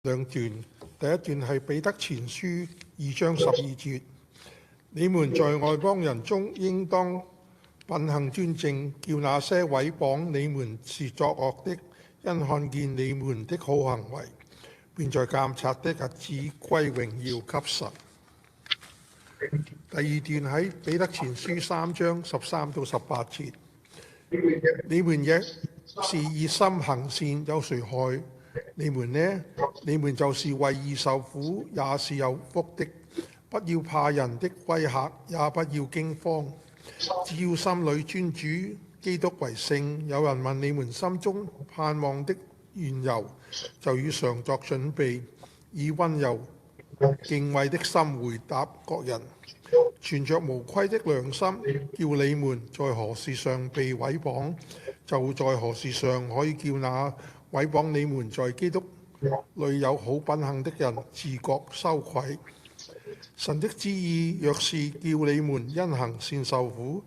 兩段，第一段係彼得前書2章12節，你們在外邦人中應當品行端正，叫那些毀謗你們是作惡的，因看見你們的好行為，便在監察的日子歸榮耀給神。第二段喺彼得前書3章13到18節，你們也是熱心行善，有誰害你們呢？你們就是為義受苦，也是有福的。不要怕人的威嚇，也不要驚慌，只要心裏尊主基督為聖。有人問你們心中盼望的緣由，就要常作準備，以溫柔敬畏的心回答各人，存着無虧的良心，叫你們在何事上被毀謗，就在何事上可以叫那毀謗你們在基督裏有好品行的人自覺羞愧。神的旨意若是叫你們因行善受苦，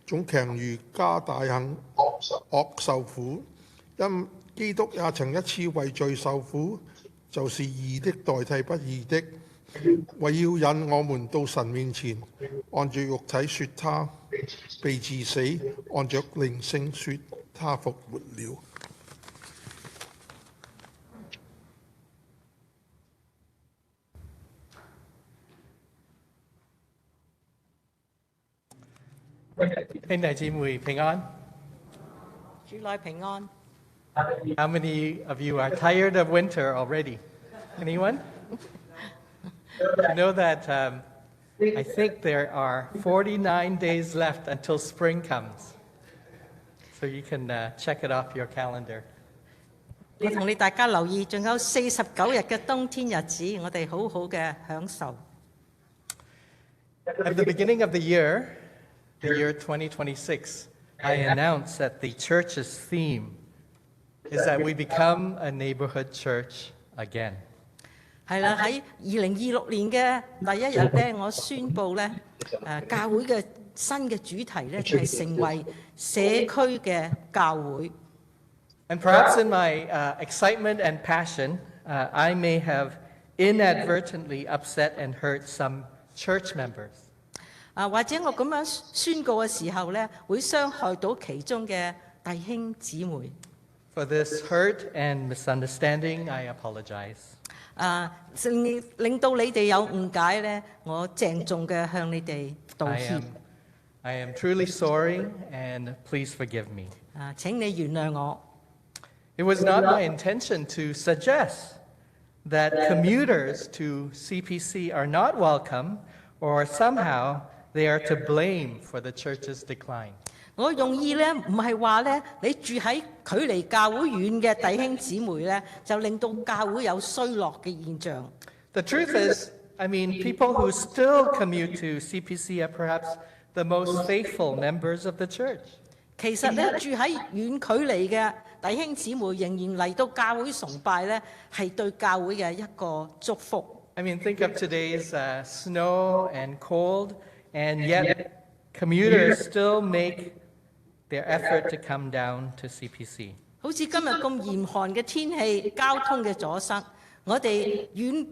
總強如加大行惡受苦。因基督也曾一次為罪受苦，就是義的代替不義的，為要引我們到神面前。按着肉體說他被治死，按着靈性說他復活了。兄弟姊妹平安。主內平安。 How many of you are tired of winter already? Anyone? You know that I think there are 49 days left until spring comes. So you can check it off your calendar. 我同你大家留意，仲有49日嘅冬天日子，我哋好好嘅享受。 At the beginning of the year 2026, I announced that the church's theme is that we become a neighborhood church again. 係啦，喺2026年嘅第一日咧，我宣布咧，教會嘅新嘅主題咧就係成為社區嘅教會。 And perhaps in my excitement and passion, I may have inadvertently upset and hurt some church members. 或者我咁樣宣告嘅時候咧，會傷害到其中嘅弟兄姊妹。 For this hurt and misunderstanding, I apologize. 令到你哋有誤解咧，我鄭重嘅向你哋道歉。 I am truly sorry, and please forgive me. 請你原諒我。 It was not my intention to suggest that commuters to CPC are not welcome, or somehow they are to blame for the church's decline. 我用意咧唔係話咧，你住喺距離教會遠嘅弟兄姊妹咧，就令到教會有衰落嘅現象。 The truth is, I mean, people who still commute to CPC are perhaps the most faithful members of the church. 其實咧，住喺遠距離嘅弟兄姊妹仍然嚟到教會崇拜咧，係對教會嘅一個祝福。 I mean, think of today's snow and cold, and yet commuters still make their effort to come down to CPC. 好似今日咁嚴寒嘅天氣，交通嘅阻塞，我哋遠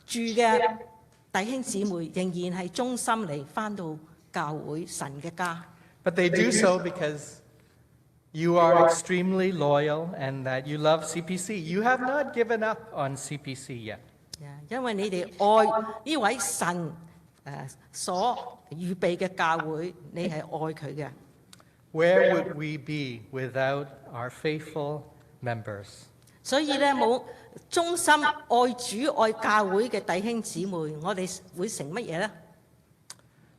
住嘅弟兄姊妹仍然係忠心嚟返到教會神嘅家。 But they do so because you are extremely loyal and that you love CPC. You have not given up on CPC yet. 因為你哋愛呢位神所預備嘅教會，你係愛佢嘅。 Where would we be without our faithful members? 所以咧，冇忠心愛主愛教會嘅弟兄姊妹，我哋會成乜嘢咧？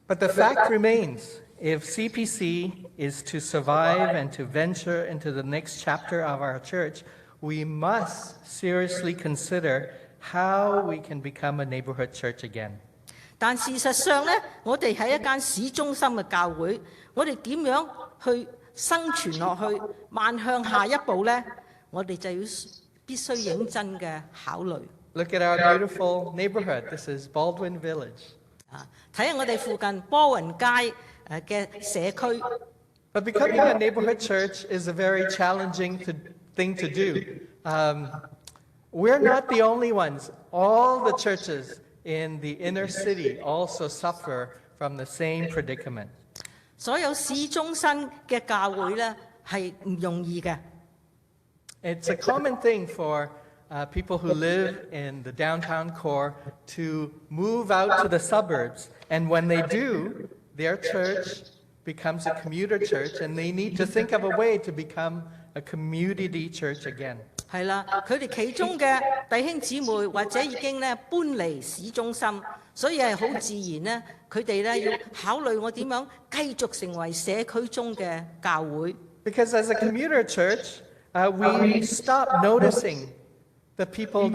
But the fact remains, if CPC is to survive and to venture into the next chapter of our church, we must seriously consider how we can become a neighborhood church again. 但事實上咧，我哋係一間市中心嘅教會，我哋點樣去生存落去，邁向下一步咧？我哋就要必須認真嘅考慮。 Look at our beautiful neighborhood. This is Baldwin Village. 睇下我哋附近波雲街嘅社區。 But becoming a neighborhood church is a very challenging thing to do. we're not the only ones. All the churches in the inner city also suffer from the same predicament. 所有市中心嘅教會咧係唔容易嘅。 It's a common thing for people who live in the downtown core to move out to the suburbs. And when they do, their church becomes a commuter church, and they need to think of a way to become a community church again. 係啦，佢哋其中嘅弟兄姊妹或者已經咧搬離市中心，所以係好自然咧，佢哋咧要考慮我點樣繼續成為社區中嘅教會。 Because as a commuter church, we stop noticing the people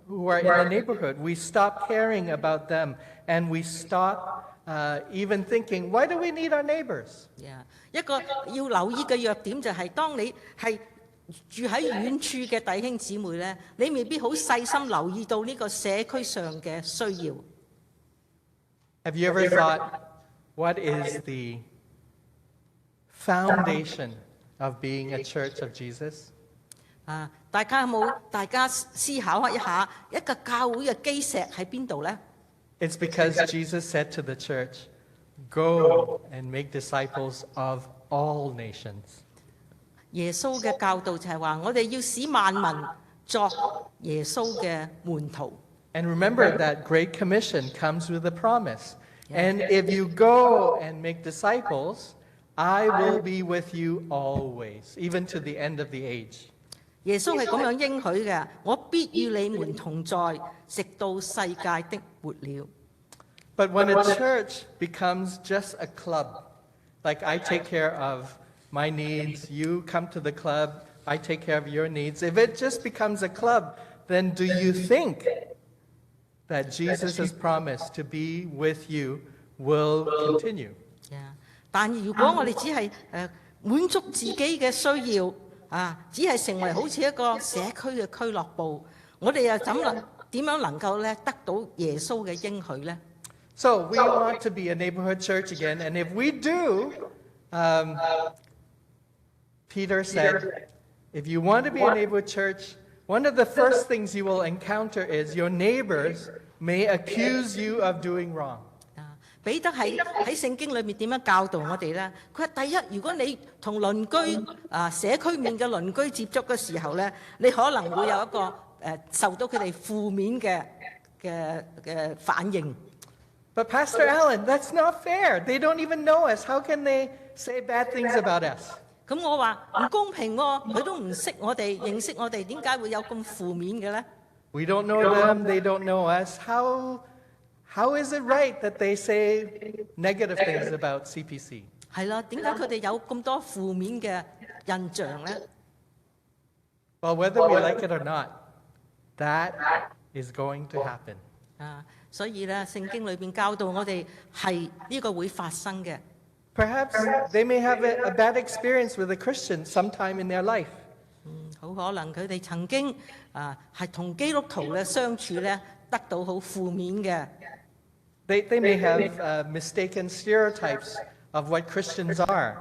who are in the neighborhood. We stop caring about them, and we stop even thinking, why do we need our neighbors? 一個要留意嘅弱點就係，當你係住喺遠處嘅弟兄姊妹咧，你未必好細心留意到呢個社區上嘅需要。 Have you ever thought, what is the foundation of being a church of Jesus? 大家有冇思考一下一個教會嘅基石喺邊度呢？ It's because Jesus said to the church, go and make disciples of all nations. 耶穌嘅教導就係話，我哋要使萬民作耶穌嘅門徒。 And remember that Great Commission comes with a promise. And if you go and make disciples, I will be with you always, even to the end of the age. 耶穌係咁樣應許嘅，我必與你們同在，直到世界的末了。 But when a church becomes just a club, like I take care of my needs, you come to the club, I take care of your needs, if it just becomes a club, then do you think that Jesus' promise to be with you will continue? 但如果我哋只係滿足自己嘅需要只係成為好似一個社區嘅俱樂部，我哋又點樣能夠咧得到耶穌嘅應許呢？ So we want to be a neighborhood church again, and if we do, Peter said, if you want to be a neighborhood church, one of the first things you will encounter is your neighbors may accuse you of doing wrong. 彼得喺聖經裏面點樣教導我哋呢？佢話第一，如果你同鄰居社區面嘅鄰居接觸嘅時候呢，你可能會有一個受到佢哋負面嘅反應。 But Pastor Allen, that's not fair. They don't even know us. How can they say bad things about us? 咁我話唔公平喎，佢都唔識我哋，認識我哋，點解會有咁負面嘅呢？ We don't know them. They don't know us. How is it right that they say negative things about CPC? 係啦，點解佢哋有咁多負面嘅印象呢？ Well, whether we like it or not, that is going to happen. 所以咧，聖經裏邊教導我哋係呢個會發生嘅。 Perhaps they may have a bad experience with a Christian sometime in their life. 好可能佢哋曾經係同基督徒咧相處咧，得到好負面嘅。 They may have mistaken stereotypes of what Christians are.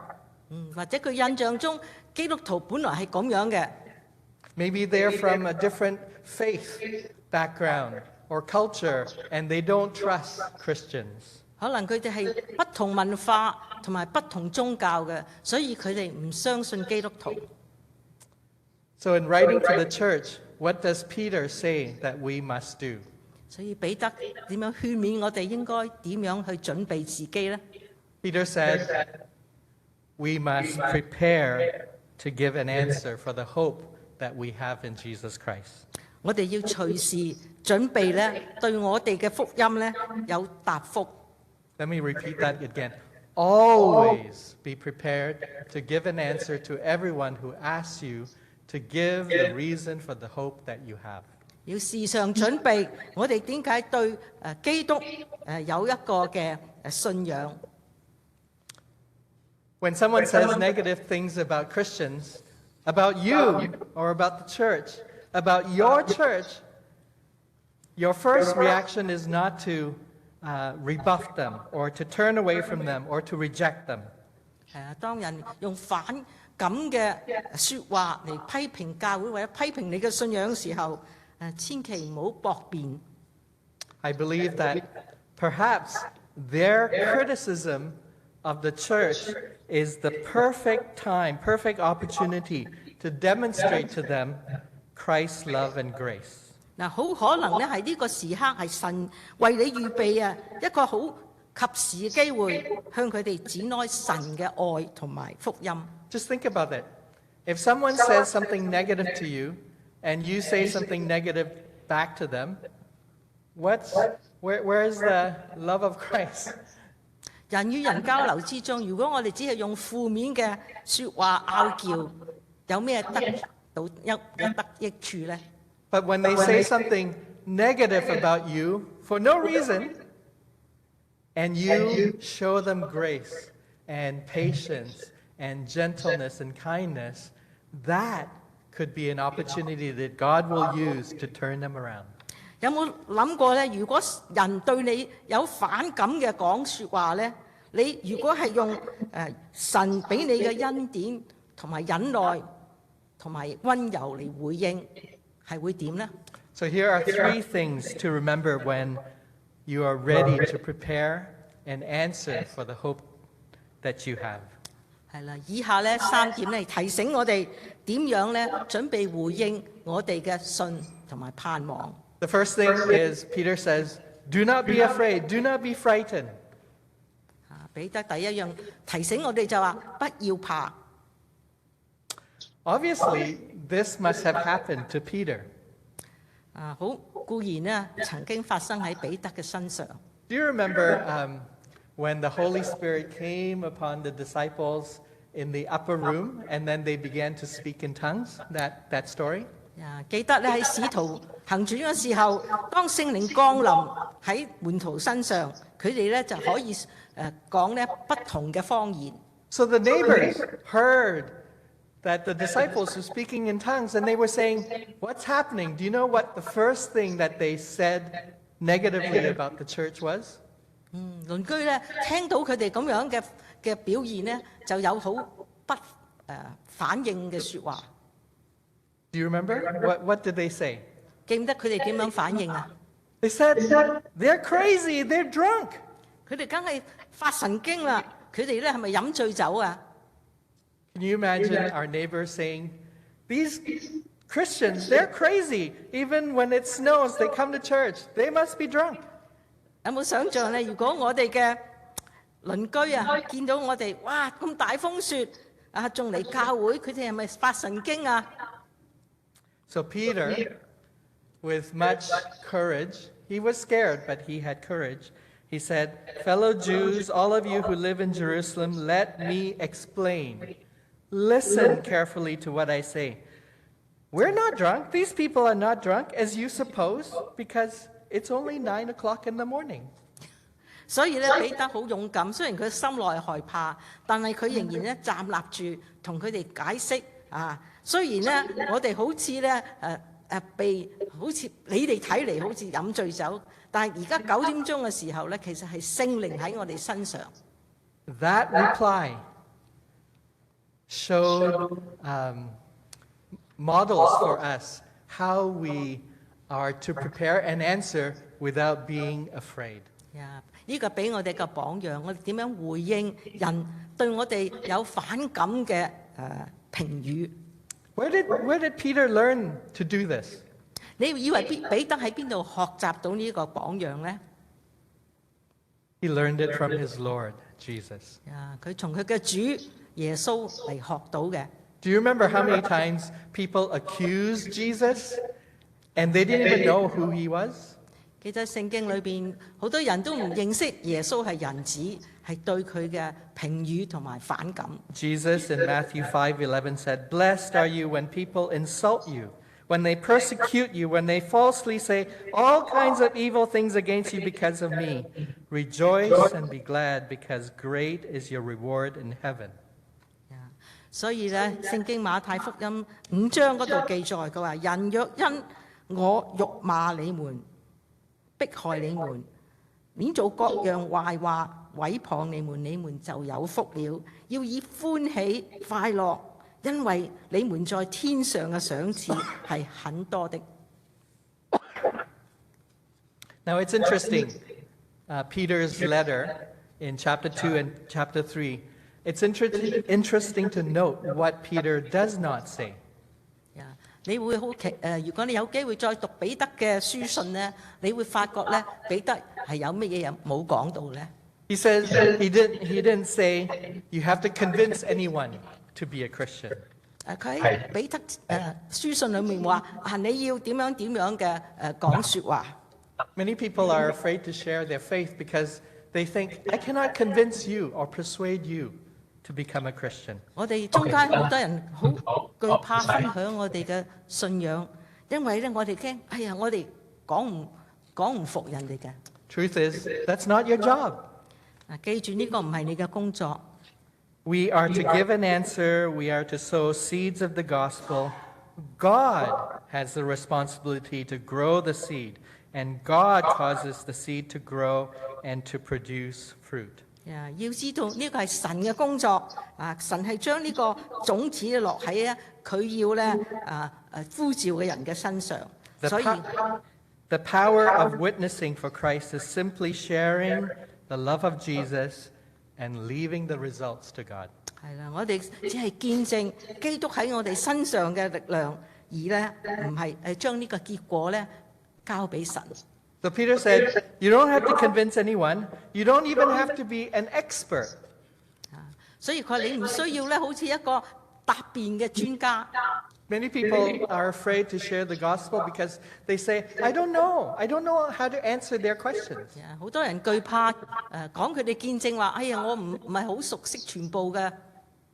或者佢印象中基督徒本來係咁樣嘅。 Maybe they're from a different faith background or culture, and they don't trust Christians. 可能佢哋係不同文化同埋不同宗教嘅，所以佢哋唔相信基督徒。 So in writing to the church, what does Peter say that we must do? 所以彼得點樣勸勉我哋應該點樣去準備自己呢？ Peter said, we must prepare to give an answer for the hope that we have in Jesus Christ. 我哋要隨時準備咧，對我哋嘅福音咧有答覆。 Let me repeat that again. Always be prepared to give an answer to everyone who asks you to give the reason for the hope that you have. 要時常準備，我哋點解對基督有一個嘅信仰？ When someone says negative things about Christians, about you or about the church, about your church, your first reaction is not to rebuff them or to turn away from them or to reject them. 當人用反咁嘅説話嚟批評教會或者批評你嘅信仰嘅時候，千祈唔好駁辯。I believe that perhaps their criticism of the church is the perfect time, perfect opportunity to demonstrate to them Christ's love and grace. 嗱，好可能咧係呢個時刻係神為你預備一個好及時嘅機會，向佢哋展開神嘅愛同埋福音。Just think about it. If someone says something negative to you and you say something negative back to them, where is the love of Christ? 人與人交流之中，如果我哋只係用負面嘅説話拗撬，有咩得益處呢？ But when they say something negative about you for no reason, and you show them grace and patience and gentleness and kindness, that could be an opportunity that God will use to turn them around. 有冇諗過咧？如果人對你有反感嘅講説話咧，你如果係用神俾你嘅恩典同埋忍耐同埋温柔嚟回應，係會點呢？ So here are 3 things to remember when you are ready to prepare and answer for the hope that you have. 係啦，以下咧3點咧提醒我哋點樣咧準備回應我哋嘅信同埋盼望。The first thing is Peter says, do not be afraid, do not be frightened. 彼得第一樣提醒我哋就話不要怕。Obviously, this must have happened to Peter. 好固然呢曾經發生喺彼得嘅身上。 Do you remember when the Holy Spirit came upon the disciples in the upper room and then they began to speak in tongues? That story? 記得咧喺使徒行傳嘅時候，當聖靈降臨喺門徒身上，佢哋咧就可以講咧不同嘅方言。 So the neighbors heard that the disciples were speaking in tongues and they were saying, what's happening? Do you know what the first thing that they said negatively about the church was? 鄰居咧聽到佢哋咁樣嘅表現咧，就有好不反應嘅説話。 Do you remember? What did they say? 記唔得佢哋點樣反應啊？ They said, they're crazy, they're drunk. 佢哋梗係發神經啦！佢哋咧係咪飲醉酒啊？ Can you imagine our neighbors saying, these Christians, they're crazy. Even when it snows, they come to church. They must be drunk. 有冇想像咧？如果我哋嘅鄰居見到我哋，哇咁大風雪仲嚟教會，佢哋係咪發神經啊？ So Peter, with much courage, he was scared, but he had courage. He said, fellow Jews, all of you who live in Jerusalem, let me explain. Listen carefully to what I say. We're not drunk. These people are not drunk, as you suppose, because it's only 9 o'clock in the morning. 所以咧，彼得好勇敢，雖然佢心內害怕，但係佢仍然咧站立住，同佢哋解釋雖然咧，我哋好似咧好似你哋睇嚟好似飲醉酒，但係而家9點鐘嘅時候咧，其實係聖靈喺我哋身上。 That reply showed models for us how we are to prepare and answer without being afraid. 呢個俾我哋嘅榜樣，我哋點樣回應人對我哋有反感嘅評語。 Where did Peter learn to do this? 你以為彼得喺邊度學習到呢個榜樣呢？ He learned it from his Lord, Jesus. 佢從佢嘅主耶穌嚟學到嘅。 Do you remember how many times people accused Jesus and they didn't even know who he was? 記得聖經裏邊好多人都唔認識耶穌係人子，係對佢嘅評語同埋反感。 Jesus in Matthew 5:11 said, "Blessed are you when people insult you, when they persecute you, when they falsely say all kinds of evil things against you because of me. Rejoice and be glad, because great is your reward in heaven." 所以咧，聖經馬太福音5章嗰度記載，佢話：人若因我辱罵你們、迫害你們，免做各樣壞話毀謗你們，你們就有福了。要以歡喜快樂，因為你們在天上嘅賞賜係很多的。 Now it's interesting, Peter's letter in chapter 2 and chapter 3. It's interesting to note what Peter does not say. 你會好奇如果你有機會再讀彼得嘅書信呢，你會發覺咧，彼得係有乜嘢冇講到咧？ He says he didn't say you have to convince anyone to be a Christian. 佢喺彼得書信裏面話你要點樣嘅講説話。 Many people are afraid to share their faith because they think, I cannot convince you or persuade you to become a Christian. 我哋中間好多人好懼怕分享我哋嘅信仰，因為咧我哋驚，我哋講唔服人哋嘅。 Truth is, that's not your job. 記住呢個唔係你嘅工作。 We are to give an answer. We are to sow seeds of the gospel. God has the responsibility to grow the seed, and God causes the seed to grow and to produce fruit. 要知道呢個係神嘅工作，神係將呢個種子落喺佢要咧呼召嘅人嘅身上，所以 The power of witnessing for Christ is simply sharing the love of Jesus and leaving the results to God. 係啦，我哋只係見證基督喺我哋身上嘅力量，而咧唔係將呢個結果咧交俾神。 So Peter said, you don't have to convince anyone. You don't even have to be an expert. 所以佢話你唔需要咧，好似一個答辯嘅專家。 Many people are afraid to share the gospel because they say, I don't know. I don't know how to answer their questions. 好多人懼怕講佢哋見證話，我唔係好熟悉全部嘅。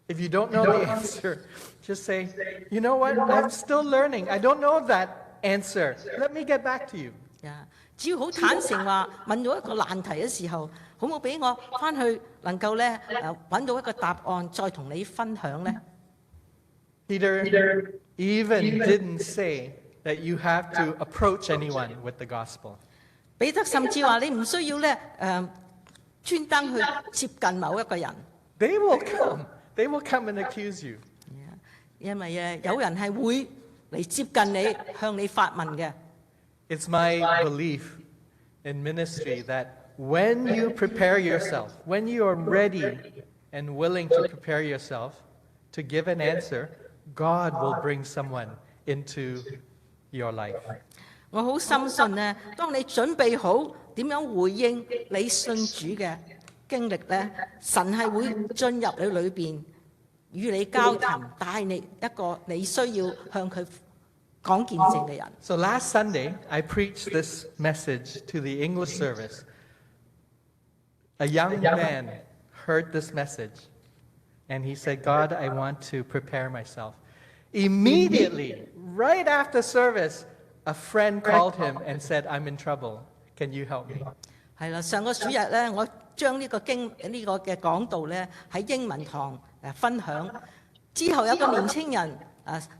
If you don't know the answer, just say, you know what? I'm still learning. I don't know that answer. Let me get back to you. 只要好坦誠話問到一個難題嘅時候，好唔好俾我翻去能夠咧揾到一個答案，再同你分享咧？ Peter even didn't say that you have to approach anyone with the gospel. 彼得甚至話你唔需要咧專登去接近某一個人。 They will come. They will come and accuse you. 因為有人係會嚟接近你，向你發問嘅。 It's my belief in ministry that when you prepare yourself, when you are ready and willing to prepare yourself to give an answer, God will bring someone into your life. 我好深信呢，當你準備好點樣回應你信主嘅經歷呢，神係會進入你裏邊，與你交談，帶你一個你需要向佢講見證嘅人。 So last Sunday, I preached this message to the English service. A young man heard this message, and he said, God, I want to prepare myself. Immediately, right after service, a friend called him and said, I'm in trouble. Can you help me? 係啦，上個主日咧，我將呢個嘅講道咧喺英文堂分享，之後有個年青人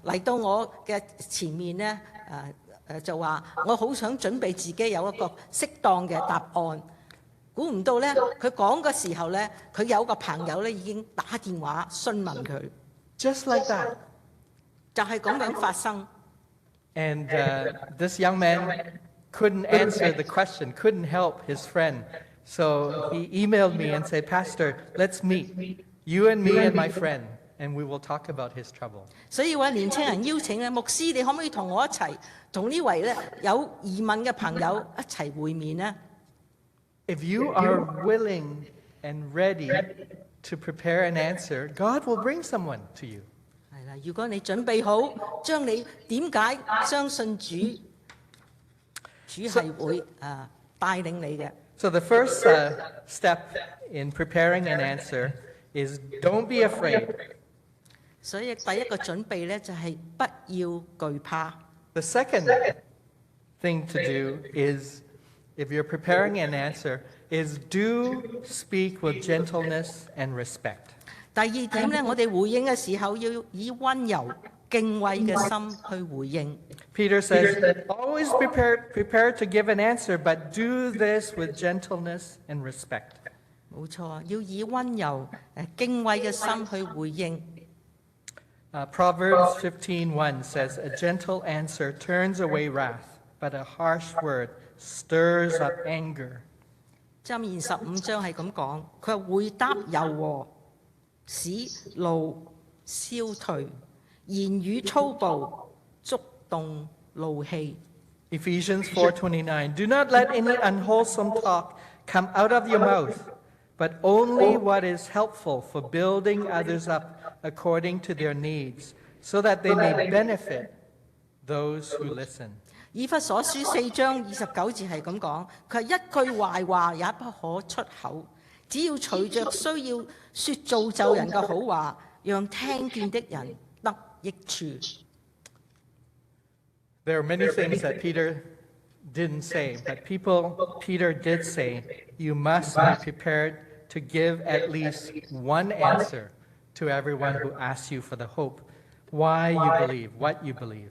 嚟到我嘅前面咧就話我好想準備自己有一個適當嘅答案，估唔到咧佢講嘅時候咧，佢有個朋友咧已經打電話詢問佢， Just like that. 就係咁樣發生。 And this young man couldn't answer the question, couldn't help his friend. So he emailed me and said, Pastor, let's meet, you and me and my friend, and we will talk about his trouble. 所以話年青人邀請咧，牧師你可唔可以同我一齊，同呢位咧有疑問嘅朋友一齊會面呢？ If you are willing and ready to prepare an answer, God will bring someone to you. 係啦，如果你準備好，將你點解相信主，主係會帶領你嘅。 So the first step in preparing an answer is don't be afraid. 所以第一個準備咧就係不要懼怕。 The second thing to do is, if you're preparing an answer, is do speak with gentleness and respect. 第二點咧，我哋回應嘅時候要以温柔敬畏嘅心去回應。 Peter says, always prepare to give an answer, but do this with gentleness and respect. 冇錯，要以温柔敬畏嘅心去回應。Proverbs 15:1 says, "A gentle answer turns away wrath, but a harsh word stirs up anger." 箴言15章係咁講，佢話回答柔和，使怒消退；言語粗暴，觸動怒氣。Ephesians 4:29, "Do not let any unwholesome talk come out of your mouth, but only what is helpful for building others up according to their needs, so that they may benefit those who listen." 以弗所書4章29節係咁講，佢話一句壞話也不可出口，只要隨着需要說造就人嘅好話，讓聽見的人得益處。There are many things that Peter didn't say, but Peter did say, you must be prepared to give at least one answer to everyone who asks you for the hope, why you believe, what you believe.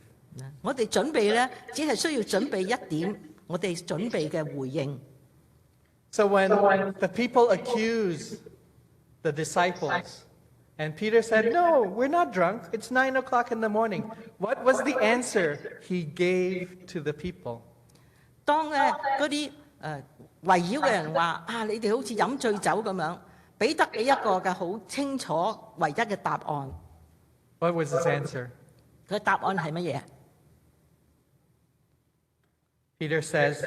我哋準備呢，只係需要準備一點，我哋準備嘅回應。So when the people accused the disciples, and Peter said, "No, we're not drunk. It's 9 o'clock in the morning." What was the answer he gave to the people? 當嗰啲圍繞嘅人話你哋好似飲醉酒咁樣，彼得俾一個嘅好清楚唯一嘅答案。What was his answer? 佢答案係乜嘢？ Peter says,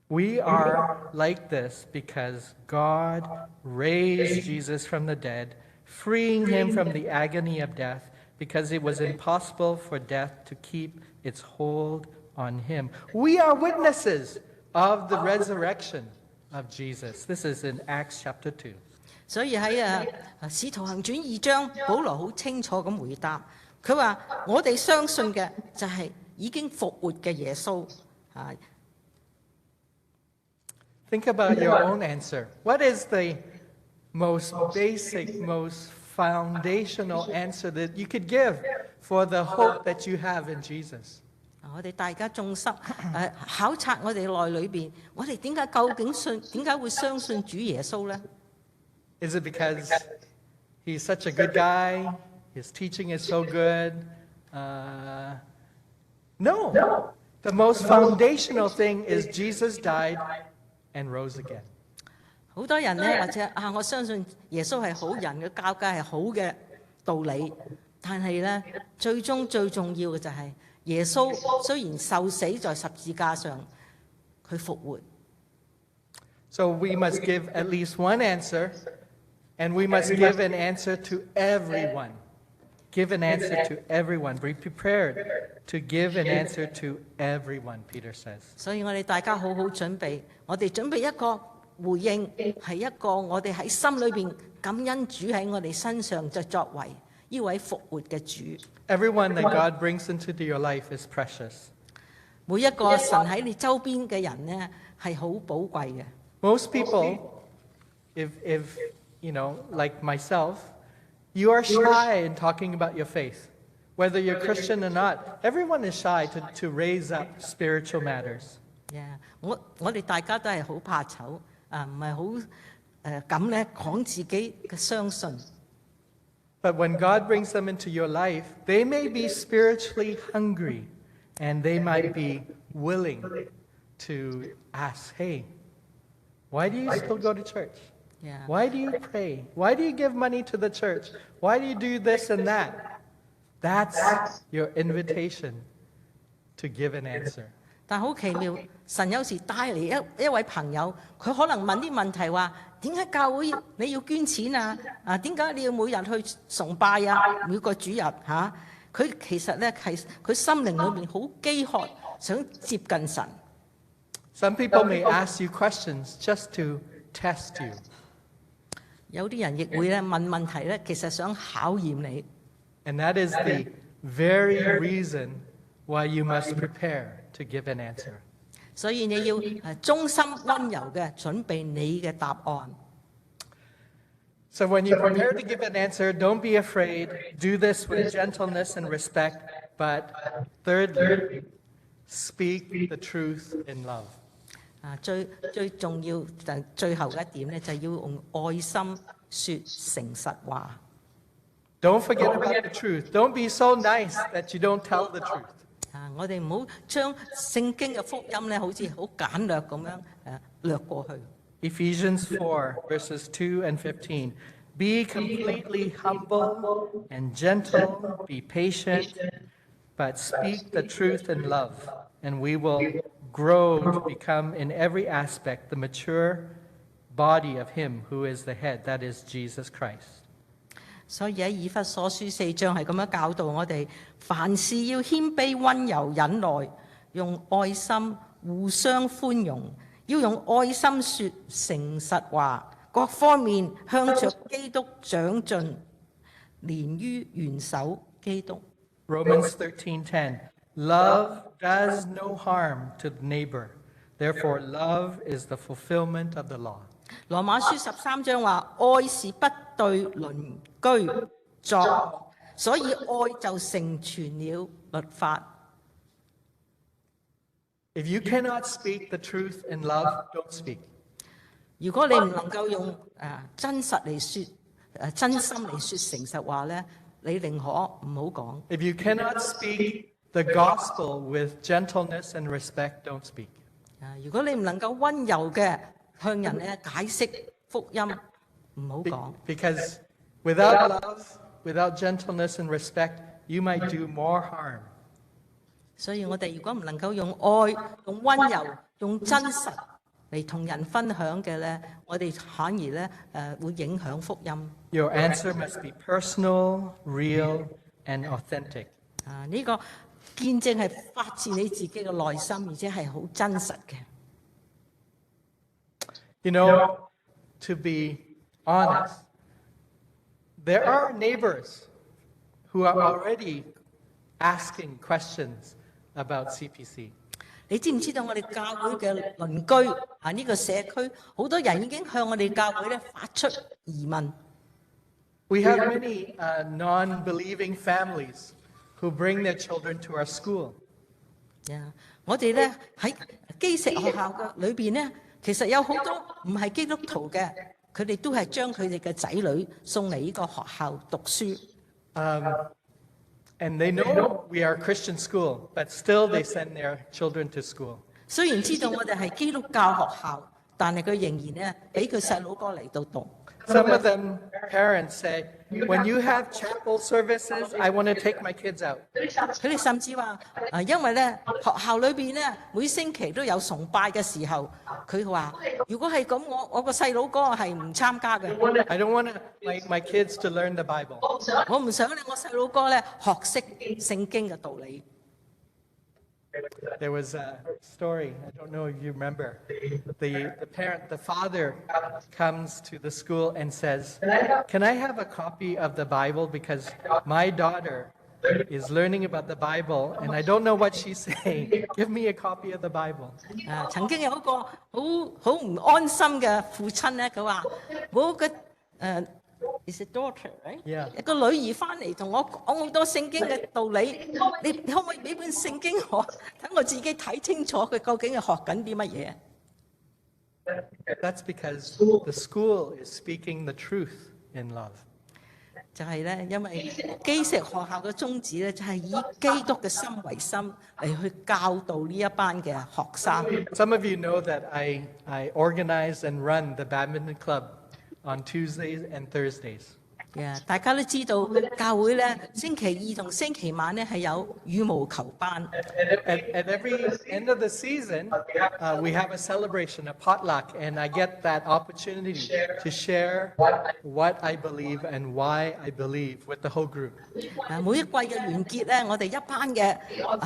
"We are like this because God raised Jesus from the dead, freeing him from the agony of death, because it was impossible for death to keep its hold on him. We are witnesses of the resurrection of Jesus." This is in Acts chapter 2. 所以喺使徒行傳2章，保羅好清楚咁回答，佢話：我哋相信嘅就係已經復活嘅耶穌。 Think about your own answer. What is the most basic, most foundational answer that you could give for the hope that you have in Jesus? 我哋大家眾心考察我哋內裏邊，我哋究竟點解會相信主耶穌呢？ Is it because he's such a good guy? His teaching is so good? No. The most foundational thing is Jesus died and rose again. 好多人呢，或者我相信耶穌係好人嘅教誡係好嘅道理，但係呢，最終最重要嘅就係耶穌雖然受死在十字架上，佢復活。 So we must give at least one answer, and we must give an answer to everyone. Give an answer to everyone. Be prepared to give an answer to everyone, Peter says. 所以我哋大家好好準備，我哋準備一個回應，係一個我哋喺心裏邊感恩主喺我哋身上就作為呢位復活嘅主。 Everyone that God brings into your life is precious. 每一個神喺你周邊嘅人呢，係好寶貴嘅。 Most people, if you know, like myself, you are shy in talking about your faith. Whether you're Christian or not, everyone is shy to raise up spiritual matters. Yeah, 我哋大家都係好怕醜，唔係好敢咧講自己嘅相信。 But when God brings them into your life, they may be spiritually hungry, and they might be willing to ask, "Hey, why do you still go to church? Yeah. Why do you pray? Why do you give money to the church? Why do you do this and that?" That's your invitation to give an answer. 但好奇妙，神有時帶嚟一位朋友，佢可能問啲問題話：點解教會你要捐錢啊？點解你要每日去崇拜啊？每個主日嚇，佢其實咧係佢心靈裏面好飢渴，想接近神。 Some people may ask you questions just to test you. 有啲人亦會咧問問題咧，其實想考驗你。 And that is the very reason why you must prepare to give an answer. 所以你要忠心温柔嘅準備你嘅答案。 So when you prepare to give an answer, don't be afraid. Do this with gentleness and respect. But thirdly, speak the truth in love. 最重要就最後一點咧，就要用愛心説誠實話。Don't forget about the truth. Don't be so nice that you don't tell the truth. 我哋唔好將聖經嘅福音咧，好似好簡略咁樣略過去。Ephesians 4, verses 2 and 15. Be completely humble and gentle, be patient, but speak the truth in love, and we will grow to become in every aspect the mature body of Him who is the head, that is Jesus Christ. 所以喺以弗所書4章係咁樣教導我哋，凡事要謙卑、温柔、忍耐，用愛心互相寬容，要用愛心説誠實話，各方面向着基督長進，連於元首基督。Romans 13:10. Love does no harm to the neighbor. Therefore, love is the fulfillment of the law. 羅馬書13章話：愛是不對鄰居作惡，所以愛就成全了律法。If you cannot speak the truth in love, don't speak. 如果你唔能夠用真實嚟説真心嚟説誠實話咧，你寧可唔好講。If you cannot speak the gospel with gentleness and respect, don't speak. 如果你唔能夠温柔嘅向人咧解釋福音，唔好講。Because without love, without gentleness and respect, you might do more harm. 所以我哋如果唔能夠用愛、用温柔、用真實嚟同人分享嘅咧，我哋反而咧會影響福音。Your answer must be personal, real, and authentic. 呢個見證係發自你自己嘅內心，而且係好真實嘅。You know, to be honest, there are neighbors who are already asking questions about CPC. 你知唔知道我哋教會嘅鄰居呢個社區，好多人已經向我哋教會咧發出疑問。We have many non-believing families who bring their children to our school. 我哋咧喺基石學校嘅裏邊咧，其實有好多唔係基督徒嘅，佢哋都係將佢哋嘅仔女送嚟呢個學校讀書。And they know we are a Christian school, but still they send their children to school. 雖然知道我哋係基督教學校，但係佢仍然咧俾佢細佬哥嚟到讀。Some of them parents say, when you have chapel services, I want to take my kids out. 佢哋甚至話因為咧學校裏邊咧每星期都有崇拜嘅時候，佢話如果係咁，我個細佬哥係唔參加嘅。I don't want my kids to learn the Bible. 我唔想我細佬哥咧學識聖經嘅道理。There was a story, I don't know if you remember. The father comes to the school and says, can I have a copy of the Bible because my daughter is learning about the Bible and I don't know what she's saying. Give me a copy of the Bible. 曾經有一個好唔安心嘅父親咧，佢話我嘅is a daughter, right? Yeah. 一個女兒翻嚟同我講好多聖經嘅道理，你可唔可以俾本聖經我，等我自己睇清楚佢究竟係學緊啲乜嘢？ That's because the school is speaking the truth in love. 就係咧，因為基石學校嘅宗旨咧，就係以基督嘅心為心嚟去教導呢一班嘅學生。Some of you know that I organize and run the badminton club on Tuesdays and Thursdays. 大家都知道教會咧，星期二同星期晚咧係有羽毛球班。At every end of the season, we have a celebration, a potluck, and I get that opportunity to share what I believe and why I believe with the whole group. 每一季嘅完結咧，我哋一班嘅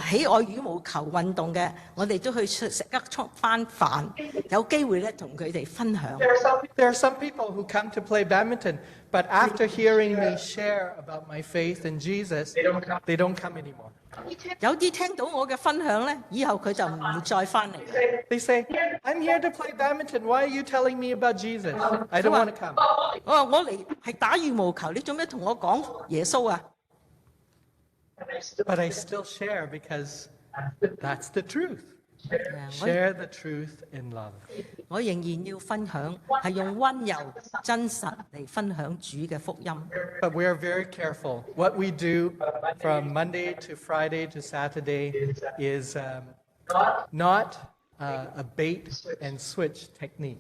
喜愛羽毛球運動嘅，我哋都去食一餐飯，有機會咧同佢哋分享。There are some people who come to play badminton, but after hearing me share about my faith in Jesus, they don't come anymore. 有啲聽到我嘅分享咧，以後佢就唔會再翻嚟。They say, I'm here to play badminton. Why are you telling me about Jesus? I don't want to come. 我話我嚟係打羽毛球，你做咩同我講耶穌啊？ But I still share because that's the truth. Share the truth in love. 我仍然要分享，係用溫柔、真實嚟分享主嘅福音。 But we are very careful. What we do from Monday to Friday to Saturday is not a bait and switch technique.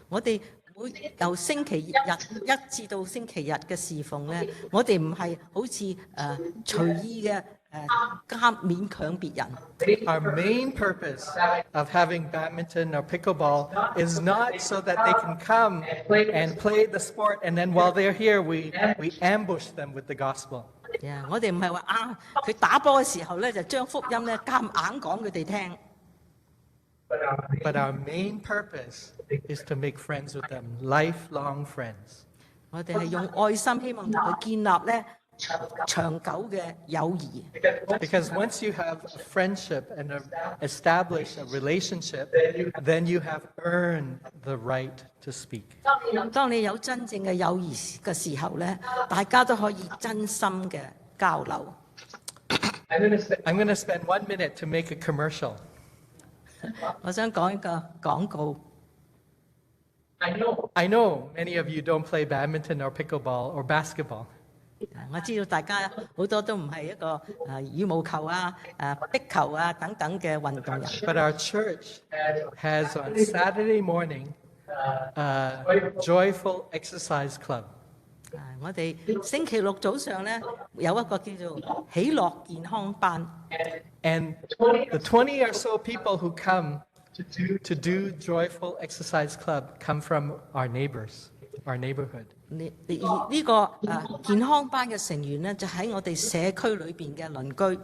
我哋會由星期日一至到星期日嘅侍奉咧，我哋唔係好似隨意嘅勉強別人。 Our main purpose of having badminton or pickleball is not so that they can come and play the sport, and then while they're here, we ambush them with the gospel. 我哋唔係話佢打波嘅時候咧，就將福音咧夾硬講佢哋聽。 But our main purpose is to make friends with them, lifelong friends. 我哋係用愛心，希望同佢建立咧長久嘅友誼。 Because once you have a friendship and establish a relationship, then you have earned the right to speak. 當你有真正嘅友誼嘅時候咧，大家都可以真心嘅交流。 I'm going to spend 1 minute to make a commercial. 我想講一個廣告。 I know many of you don't play badminton or pickleball or basketball. 我知道大家好多都唔係一個羽毛球壁球等等嘅運動人。 But our church has on Saturday morning a joyful exercise club. 我哋星期六早上咧有一個叫做喜樂健康班。 And the 20 or so people who come to do Joyful Exercise Club come from our neighbors, our neighborhood. 而呢個健康班嘅成員咧，就喺我哋社區裏邊嘅鄰居。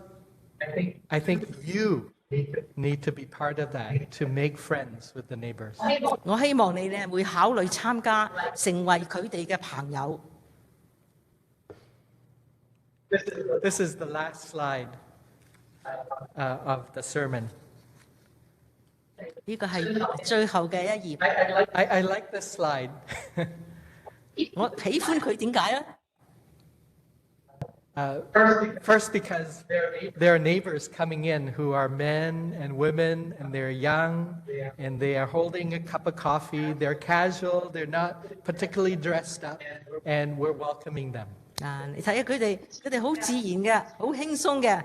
I think you need to be part of that to make friends with the neighbors. 我希望你咧會考慮參加，成為佢哋嘅朋友。 This is the last slide of the sermon. 呢個係最後嘅一頁。 I like this slide. 我喜歡佢點解咧？ First, because there are neighbors coming in who are men and women, and they're young, and they are holding a cup of coffee. They're casual. They're not particularly dressed up, and we're welcoming them. 你睇下佢哋好自然嘅，好輕鬆嘅。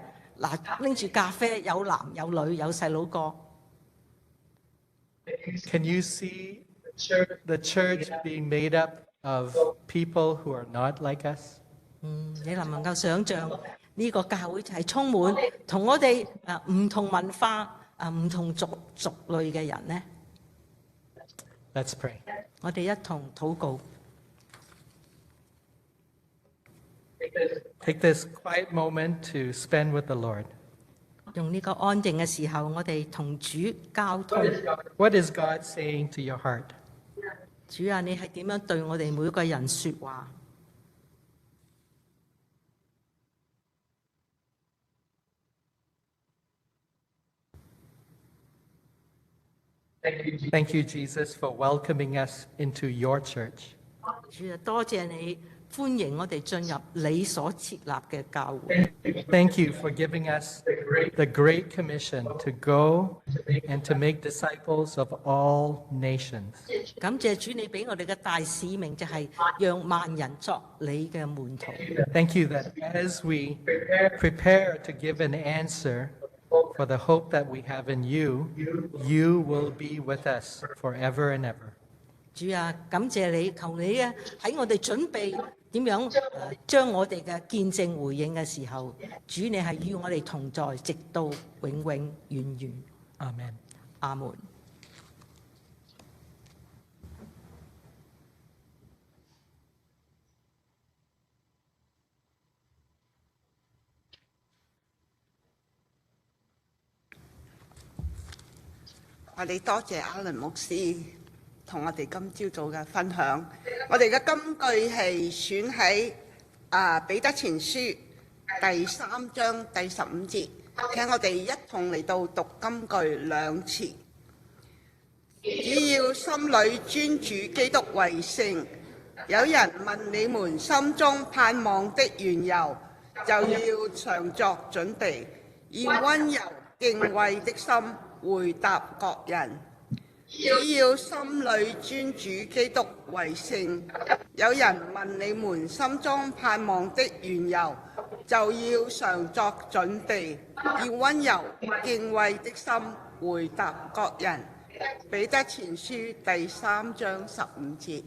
拎住咖啡，有男有女，有細佬哥。 Can you see the church being made up of people who are not like us? 你能唔能夠想像呢個教會就係充滿同我哋唔同文化唔同族類嘅人呢？ Let's pray. 我哋一同禱告。 Take this quiet moment to spend with the Lord. 用呢個安靜嘅時候，我哋同主交通。 What is God saying to your heart? 主啊，你係點樣對我哋每個人説話？ Thank you, Jesus, for welcoming us into your church. 主啊，多謝你歡迎我哋進入你所設立嘅教會。 Thank you for giving us the great commission to go and to make disciples of all nations. 感謝主，你俾我哋嘅大使命就係讓萬人作你嘅門徒。 Thank you that as we prepare to give an answer for the hope that we have in you, you will be with us forever and ever. 主啊，感謝你，求你喺我哋準備點樣將我哋嘅見證回應嘅時候，主你係與我哋同在，直到永永遠遠。 Amen. 阿門。我哋多謝阿倫牧師同我哋今朝早嘅分享。我哋嘅金句係選喺彼得前書第3章第15節，請我哋一同嚟到讀金句2次。只要心裏尊主基督為聖，有人問你們心中盼望的緣由，就要常作準備，以溫柔敬畏的心回答各人。只要心裏尊主基督為聖。有人問你們心中盼望的緣由，就要常作準備，要温柔敬畏的心回答各人。彼得前書第3章15節。